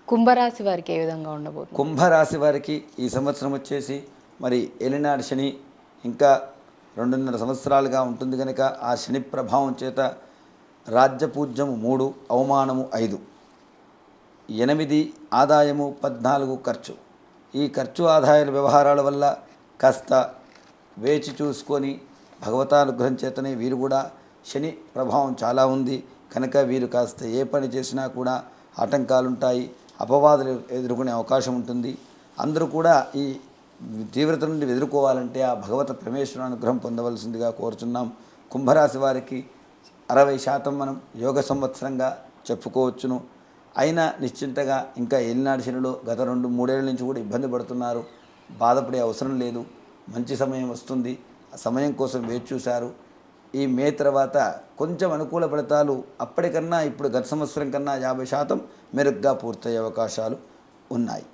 కుంభరాశి వారికి ఏ విధంగా ఉండబోతుంది? కుంభరాశి వారికి ఈ సంవత్సరం వచ్చేసి మరి ఏలినాడు శని ఇంకా 2.5 సంవత్సరాలుగా ఉంటుంది కనుక ఆ శని ప్రభావం చేత రాజ్యపూజ్యము 3, అవమానము 5, 8 ఆదాయము 14 ఖర్చు. ఈ ఖర్చు ఆదాయాల వ్యవహారాల వల్ల కాస్త వేచి చూసుకొని భగవతానుగ్రహం చేతనే వీరు కూడా శని ప్రభావం చాలా ఉంది కనుక వీరు కాస్త ఏ పని చేసినా కూడా ఆటంకాలుంటాయి, అపవాదులు ఎదుర్కొనే అవకాశం ఉంటుంది. అందరూ కూడా ఈ తీవ్రత నుండి ఎదుర్కోవాలంటే ఆ భగవత పరమేశ్వర అనుగ్రహం పొందవలసిందిగా కోరుచున్నాం. కుంభరాశి వారికి 60% మనం యోగ సంవత్సరంగా చెప్పుకోవచ్చును. అయినా నిశ్చింతగా ఇంకా ఏలినాడు శనిలో గత 2-3 ఏళ్ళ నుంచి కూడా ఇబ్బంది పడుతున్నారు. బాధపడే అవసరం లేదు, మంచి సమయం వస్తుంది. ఆ సమయం కోసం వేచి చూశారు. ఈ మే తర్వాత కొంచెం అనుకూల ఫలితాలు అప్పటికన్నా ఇప్పుడు గత సంవత్సరం కన్నా 50% మెరుగ్గా పూర్తయ్యే అవకాశాలు ఉన్నాయి.